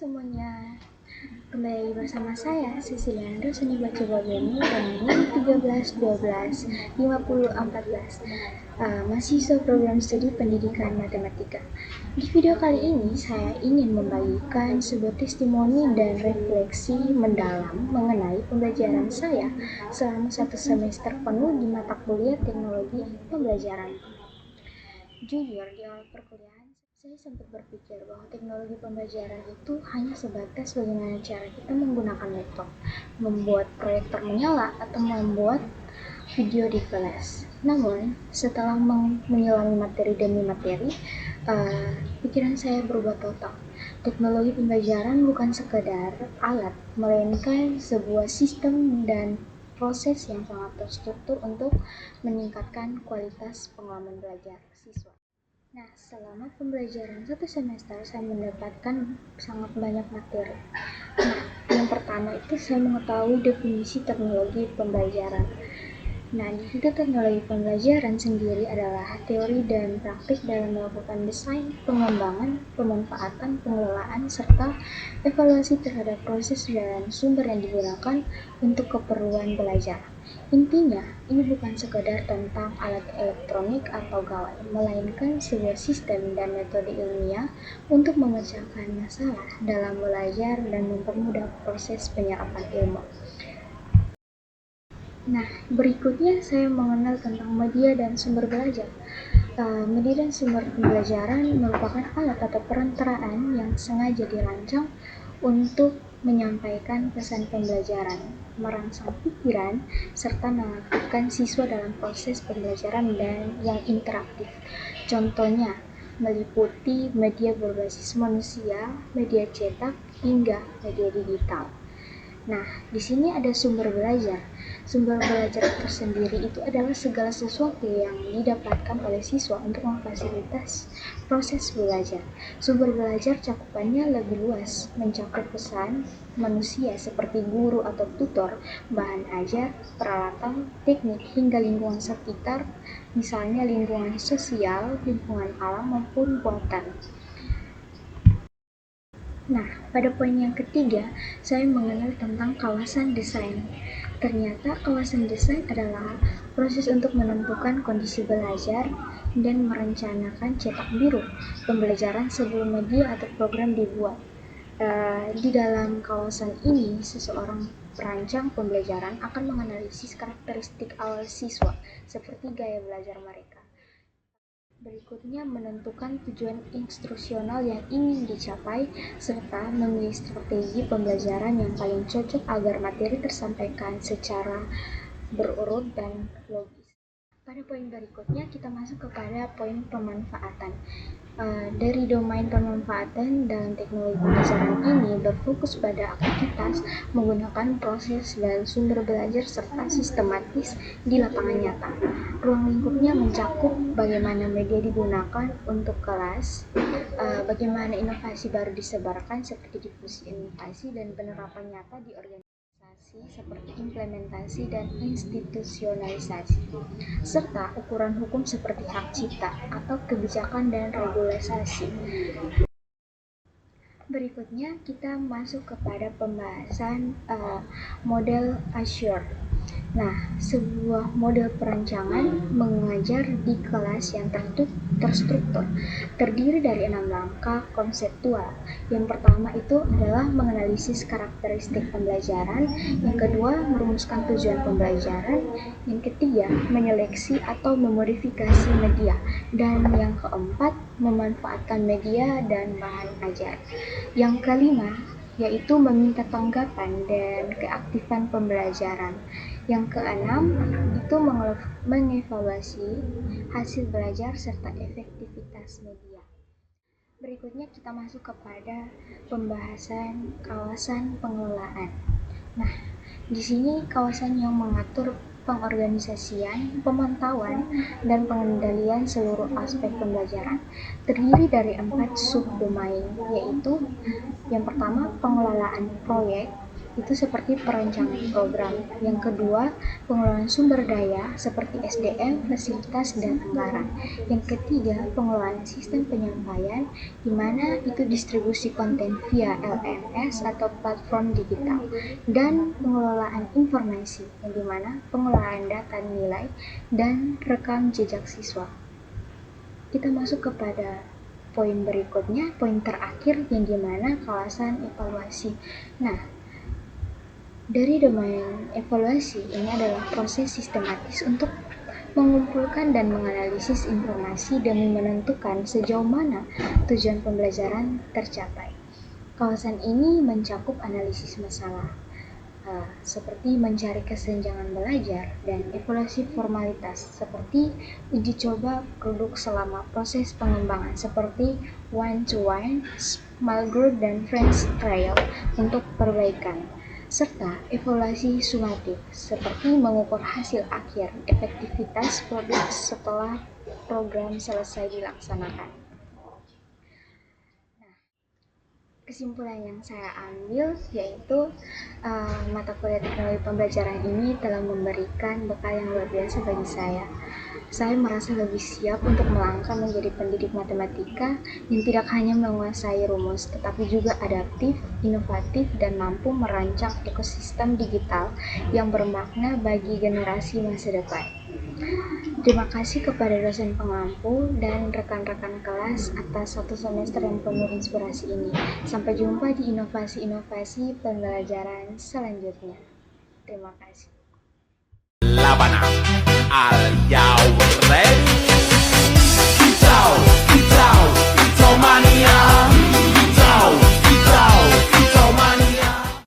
semuanya, kembali bersama saya Sisiliandra Seni Baca Babeni dengan 13 12 50 14, mahasiswa program studi pendidikan matematika. Di video kali ini saya ingin membagikan sebuah testimoni dan refleksi mendalam mengenai pembelajaran saya selama 1 semester penuh di mata kuliah teknologi pembelajaran. Jujur, di awal perkuliahan, saya sempat berpikir bahwa teknologi pembelajaran itu hanya sebatas bagaimana cara kita menggunakan laptop, membuat proyektor menyala, atau membuat video di kelas. Namun, setelah menyelami materi demi materi, pikiran saya berubah total. Teknologi pembelajaran bukan sekedar alat, melainkan sebuah sistem dan proses yang sangat terstruktur untuk meningkatkan kualitas pengalaman belajar siswa. Nah, selama pembelajaran 1 semester, saya mendapatkan sangat banyak materi. Nah, yang pertama itu saya mengetahui definisi teknologi pembelajaran. Nah, di situ teknologi pembelajaran sendiri adalah teori dan praktik dalam melakukan desain, pengembangan, pemanfaatan, pengelolaan, serta evaluasi terhadap proses dan sumber yang digunakan untuk keperluan belajar. Intinya, ini bukan sekadar tentang alat elektronik atau gawai, melainkan sebuah sistem dan metode ilmiah untuk memecahkan masalah dalam belajar dan mempermudah proses penyerapan ilmu. Nah, berikutnya saya mengenal tentang media dan sumber belajar. Media dan sumber pembelajaran merupakan alat atau perantaraan yang sengaja dirancang untuk menyampaikan pesan pembelajaran, merangsang pikiran, serta mengaktifkan siswa dalam proses pembelajaran dan yang interaktif. Contohnya, meliputi media berbasis manusia, media cetak, hingga media digital. Nah, di sini ada sumber belajar. Sumber belajar tersendiri itu adalah segala sesuatu yang didapatkan oleh siswa untuk memfasilitasi proses belajar. Sumber belajar cakupannya lebih luas, mencakup pesan manusia seperti guru atau tutor, bahan ajar, peralatan, teknik, hingga lingkungan sekitar, misalnya lingkungan sosial, lingkungan alam, maupun buatan. Nah, pada poin yang ketiga, saya mengenal tentang kawasan desain. Ternyata kawasan desain adalah proses untuk menentukan kondisi belajar dan merencanakan cetak biru pembelajaran sebelum media atau program dibuat. Di dalam kawasan ini, seseorang perancang pembelajaran akan menganalisis karakteristik awal siswa, seperti gaya belajar mereka. Berikutnya, menentukan tujuan instruksional yang ingin dicapai, serta memilih strategi pembelajaran yang paling cocok agar materi tersampaikan secara berurut dan logis. Pada poin berikutnya, kita masuk kepada poin pemanfaatan. Dari domain pemanfaatan dalam teknologi pembelajaran ini berfokus pada aktivitas menggunakan proses dan sumber belajar serta sistematis di lapangan nyata. Ruang lingkupnya mencakup bagaimana media digunakan untuk kelas, bagaimana inovasi baru disebarkan seperti difusi inovasi dan penerapan nyata di organisasi seperti implementasi dan institusionalisasi, serta ukuran hukum seperti hak cipta atau kebijakan dan regulasi. Berikutnya kita masuk kepada pembahasan model Azure. Nah, sebuah model perancangan mengajar di kelas yang terstruktur, terdiri dari 6 langkah konseptual. Yang pertama itu adalah menganalisis karakteristik pembelajaran, yang kedua merumuskan tujuan pembelajaran, yang ketiga menyeleksi atau memodifikasi media, dan yang keempat memanfaatkan media dan bahan ajar. Yang kelima yaitu meminta tanggapan dan keaktifan pembelajaran. Yang keenam itu mengevaluasi hasil belajar serta efektivitas media. Berikutnya kita masuk kepada pembahasan kawasan pengelolaan. Nah, di sini kawasan yang mengatur pengorganisasian, pemantauan, dan pengendalian seluruh aspek pembelajaran terdiri dari 4 subdomain, yaitu yang pertama pengelolaan proyek, itu seperti perencanaan program. Yang kedua, pengelolaan sumber daya seperti SDM, fasilitas, dan anggaran. Yang ketiga, pengelolaan sistem penyampaian, di mana itu distribusi konten via LMS atau platform digital. Dan pengelolaan informasi, yang di mana pengelolaan data nilai dan rekam jejak siswa. Kita masuk kepada poin berikutnya, poin terakhir yang dimana kawasan evaluasi. Nah, dari domain evaluasi, ini adalah proses sistematis untuk mengumpulkan dan menganalisis informasi demi menentukan sejauh mana tujuan pembelajaran tercapai. Kawasan ini mencakup analisis masalah, seperti mencari kesenjangan belajar, dan evaluasi formalitas, seperti uji coba produk selama proses pengembangan, seperti one-to-one, small group, dan friends trial untuk perbaikan, serta evaluasi sumatif, seperti mengukur hasil akhir efektivitas produk setelah program selesai dilaksanakan. Kesimpulan yang saya ambil yaitu mata kuliah teknologi pembelajaran ini telah memberikan bekal yang luar biasa bagi saya. Saya merasa lebih siap untuk melangkah menjadi pendidik matematika yang tidak hanya menguasai rumus, tetapi juga adaptif, inovatif, dan mampu merancang ekosistem digital yang bermakna bagi generasi masa depan. Terima kasih kepada dosen pengampu dan rekan-rekan kelas atas satu semester yang penuh inspirasi ini. Sampai jumpa di inovasi-inovasi pembelajaran selanjutnya. Terima kasih. Labana, are you ready?